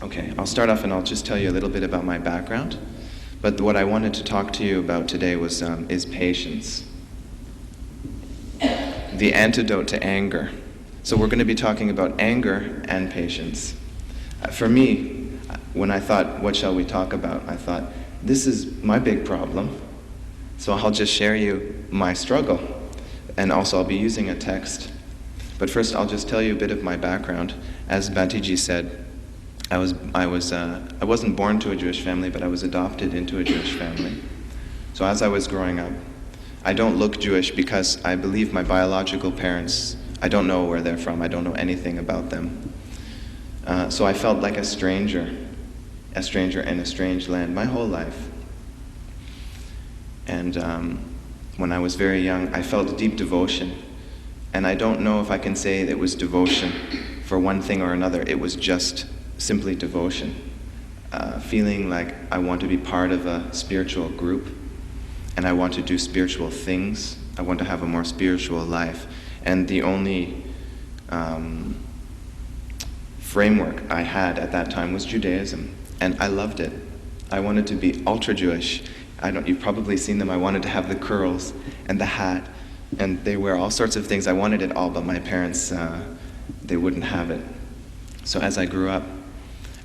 Okay, I'll start off and I'll just tell you a little bit about my background. But what I wanted to talk to you about today is patience, the antidote to anger. So we're going to be talking about anger and patience. For me, when I thought, what shall we talk about? I thought, this is my big problem. So I'll just share you my struggle. And also I'll be using a text. But first I'll just tell you a bit of my background. As Bhatiji said, I wasn't born to a Jewish family, but I was adopted into a Jewish family. So as I was growing up, I don't look Jewish because I believe my biological parents, I don't know where they're from, I don't know anything about them. So I felt like a stranger in a strange land my whole life. And when I was very young, I felt deep devotion. And I don't know if I can say that it was devotion for one thing or another. It was just simply devotion. Feeling like I want to be part of a spiritual group, and I want to do spiritual things. I want to have a more spiritual life. And the only framework I had at that time was Judaism, and I loved it. I wanted to be ultra-Jewish. You've probably seen them. I wanted to have the curls and the hat, and they wear all sorts of things. I wanted it all, but my parents, they wouldn't have it. So as I grew up,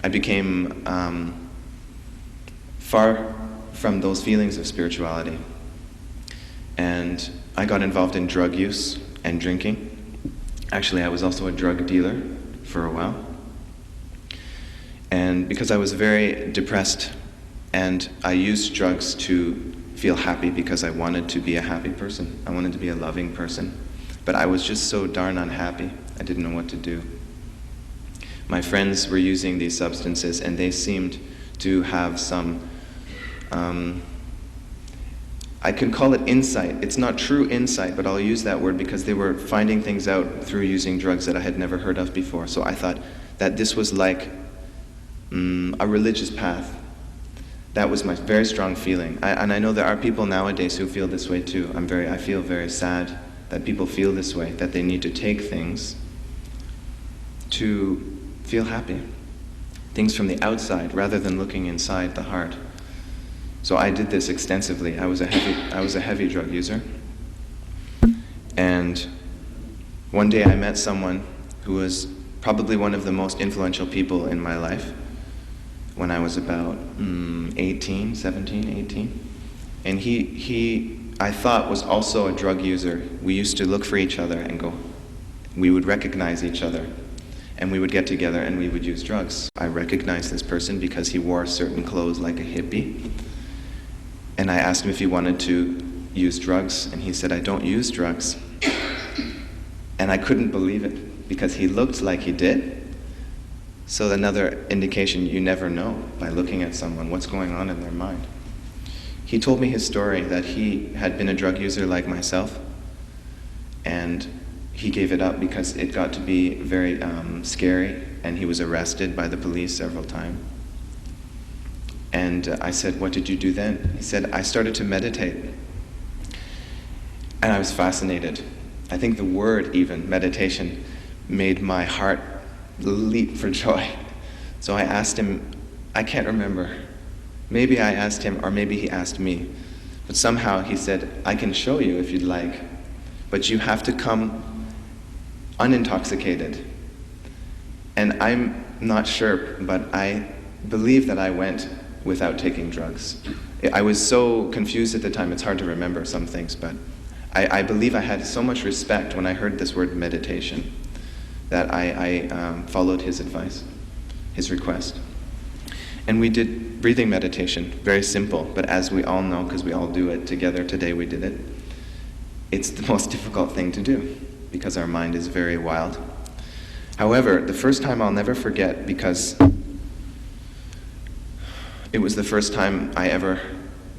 I became far from those feelings of spirituality. And I got involved in drug use and drinking. Actually, I was also a drug dealer for a while. And because I was very depressed, and I used drugs to feel happy because I wanted to be a happy person. I wanted to be a loving person. But I was just so darn unhappy. I didn't know what to do. My friends were using these substances, and they seemed to have some, I could call it insight. It's not true insight, but I'll use that word because they were finding things out through using drugs that I had never heard of before. So I thought that this was like a religious path. That was my very strong feeling. And I know there are people nowadays who feel this way too. I feel very sad that people feel this way, that they need to take things to feel happy. Things from the outside rather than looking inside the heart. So I did this extensively. I was a heavy drug user. And one day I met someone who was probably one of the most influential people in my life when I was about 17, 18. And he, I thought, was also a drug user. We used to look for each other and we would recognize each other. And we would get together and we would use drugs. I recognized this person because he wore certain clothes like a hippie. And I asked him if he wanted to use drugs, and he said, I don't use drugs. And I couldn't believe it because he looked like he did. So another indication, you never know by looking at someone what's going on in their mind. He told me his story that he had been a drug user like myself, and he gave it up because it got to be very scary, and he was arrested by the police several times. And I said, what did you do then? He said, I started to meditate. And I was fascinated. I think the word even, meditation, made my heart leap for joy. So I asked him, I can't remember. Maybe I asked him, or maybe he asked me. But somehow he said, I can show you if you'd like, but you have to come unintoxicated. And I'm not sure, but I believe that I went without taking drugs. I was so confused at the time, it's hard to remember some things, but I believe I had so much respect when I heard this word meditation that I followed his advice, his request. And we did breathing meditation, very simple, but as we all know, because we all do it together today, we did it, it's the most difficult thing to do because our mind is very wild. However, the first time I'll never forget, because it was the first time I ever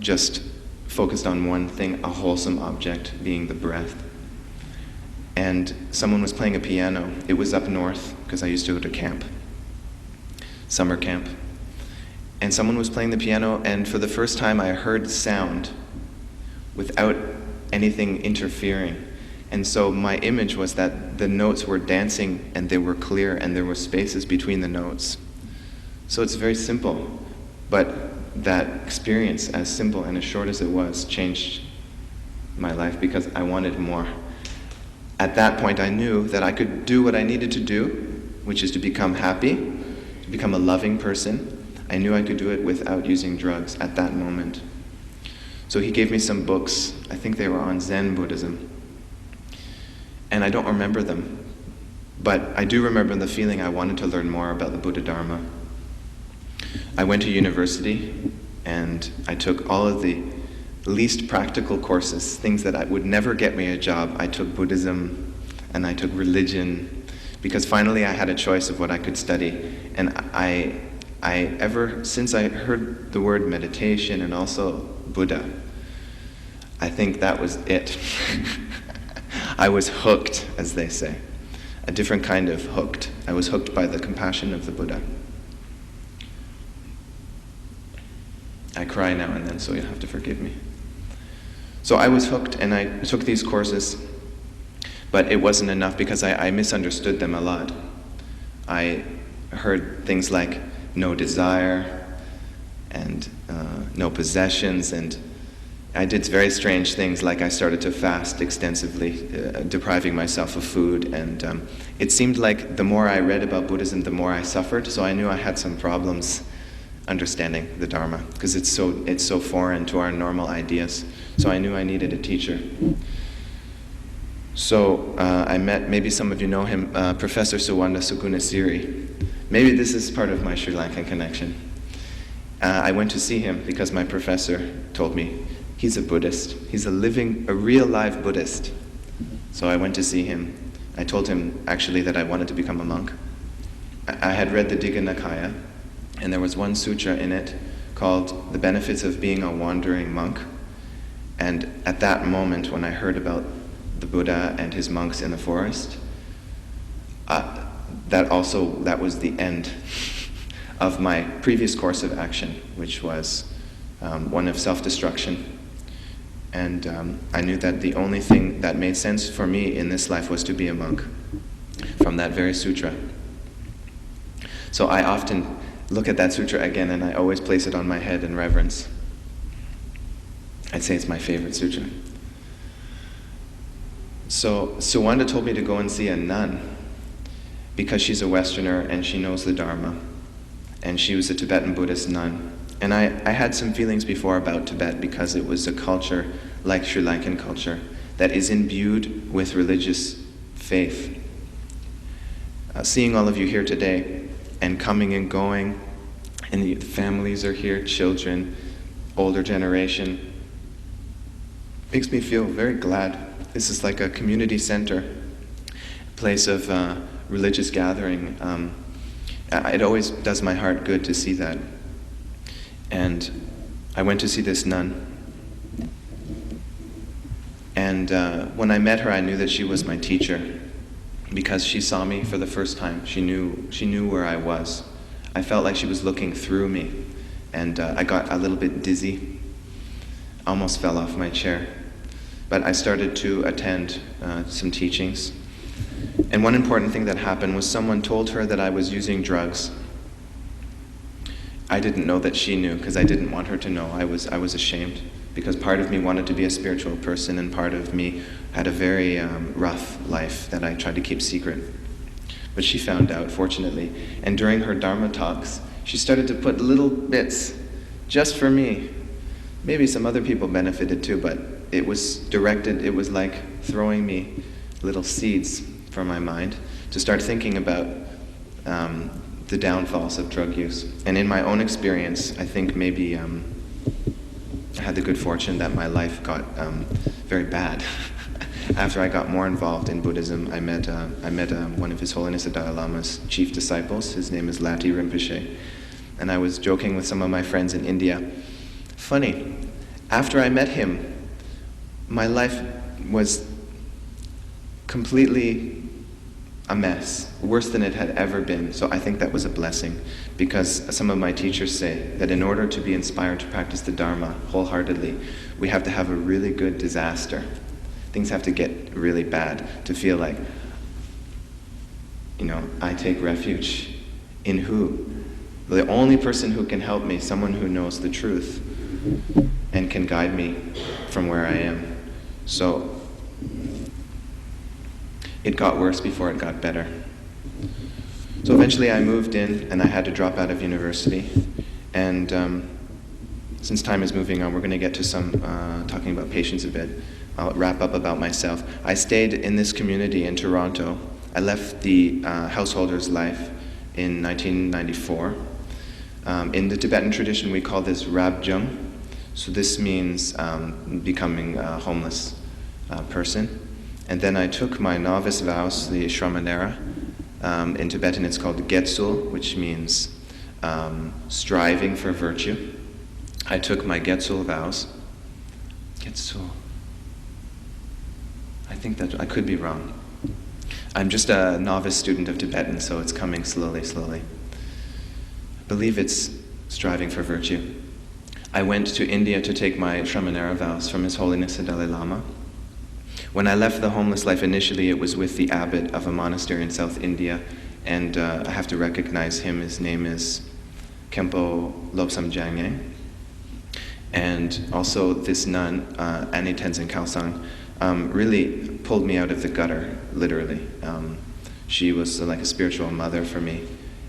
just focused on one thing, a wholesome object, being the breath. And someone was playing a piano. It was up north, because I used to go to camp, summer camp. And someone was playing the piano, and for the first time I heard sound without anything interfering. And so my image was that the notes were dancing, and they were clear, and there were spaces between the notes. So it's very simple, but that experience, as simple and as short as it was, changed my life because I wanted more. At that point, I knew that I could do what I needed to do, which is to become happy, to become a loving person. I knew I could do it without using drugs at that moment. So he gave me some books. I think they were on Zen Buddhism. And I don't remember them, but I do remember the feeling I wanted to learn more about the Buddha Dharma. I went to university and I took all of the least practical courses, things that would never get me a job. I took Buddhism and I took religion because finally I had a choice of what I could study. And I ever since I heard the word meditation and also Buddha, I think that was it. I was hooked, as they say. A different kind of hooked. I was hooked by the compassion of the Buddha. I cry now and then, so you'll have to forgive me. So I was hooked and I took these courses, but it wasn't enough because I misunderstood them a lot. I heard things like no desire and no possessions, and I did very strange things, like I started to fast extensively, depriving myself of food, and it seemed like the more I read about Buddhism, the more I suffered, so I knew I had some problems understanding the Dharma, because it's so foreign to our normal ideas. So I knew I needed a teacher. So I met, maybe some of you know him, Professor Suwanda Sugunasiri. Maybe this is part of my Sri Lankan connection. I went to see him because my professor told me he's a Buddhist. He's a real live Buddhist. So I went to see him. I told him actually that I wanted to become a monk. I had read the Digha Nikaya, and there was one sutra in it called The Benefits of Being a Wandering Monk. And at that moment, when I heard about the Buddha and his monks in the forest, that was the end of my previous course of action, which was one of self-destruction. And I knew that the only thing that made sense for me in this life was to be a monk, from that very sutra. So I often look at that sutra again, and I always place it on my head in reverence. I'd say it's my favorite sutra. So Suwanda told me to go and see a nun because she's a Westerner and she knows the Dharma, and she was a Tibetan Buddhist nun. And I had some feelings before about Tibet because it was a culture like Sri Lankan culture that is imbued with religious faith. Seeing all of you here today and coming and going, and the families are here, children, older generation, makes me feel very glad. This is like a community center, place of religious gathering. It always does my heart good to see that. And I went to see this nun. And when I met her, I knew that she was my teacher because she saw me for the first time. She knew where I was. I felt like she was looking through me, and I got a little bit dizzy, almost fell off my chair. But I started to attend some teachings. And one important thing that happened was someone told her that I was using drugs. I didn't know that she knew because I didn't want her to know. I was ashamed because part of me wanted to be a spiritual person and part of me had a very rough life that I tried to keep secret. But she found out, fortunately. And during her Dharma talks, she started to put little bits just for me. Maybe some other people benefited too, but it was directed, it was like throwing me little seeds from my mind to start thinking about the downfalls of drug use. And in my own experience, I think maybe I had the good fortune that my life got very bad. After I got more involved in Buddhism, I met one of His Holiness the Dalai Lama's chief disciples. His name is Lati Rinpoche. And I was joking with some of my friends in India. Funny, after I met him, my life was completely a mess, worse than it had ever been. So I think that was a blessing, because some of my teachers say that in order to be inspired to practice the Dharma wholeheartedly, we have to have a really good disaster. Things have to get really bad to feel like, I take refuge in who? The only person who can help me, someone who knows the truth and can guide me from where I am. So it got worse before it got better. So eventually I moved in and I had to drop out of university. And since time is moving on, we're going to get to some talking about patience a bit. I'll wrap up about myself. I stayed in this community in Toronto. I left the householder's life in 1994. In the Tibetan tradition, we call this rabjung. So this means becoming a homeless person. And then I took my novice vows, the shramanera. In Tibetan, it's called getsul, which means striving for virtue. I took my getsul vows. Getsul. I think that I could be wrong. I'm just a novice student of Tibetan, so it's coming slowly. I believe it's striving for virtue. I went to India to take my shramanera vows from His Holiness the Dalai Lama. When I left the homeless life initially, it was with the abbot of a monastery in South India, and I have to recognize him. His name is Khenpo Lobsam Jangye. And also this nun, Annie Tenzin Sherab, really pulled me out of the gutter, literally. She was like a spiritual mother for me.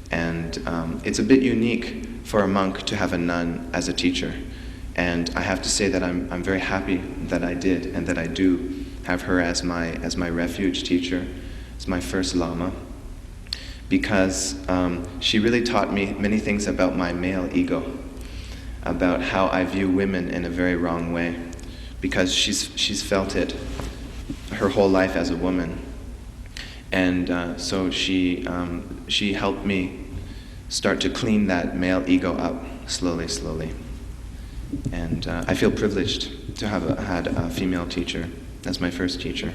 And it's a bit unique for a monk to have a nun as a teacher. And I have to say that I'm very happy that I did, and that I do have her as my refuge teacher, as my first lama, because she really taught me many things about my male ego, about how I view women in a very wrong way, because she's felt it her whole life as a woman. And so she helped me start to clean that male ego up slowly. And I feel privileged to have had a female teacher as my first teacher.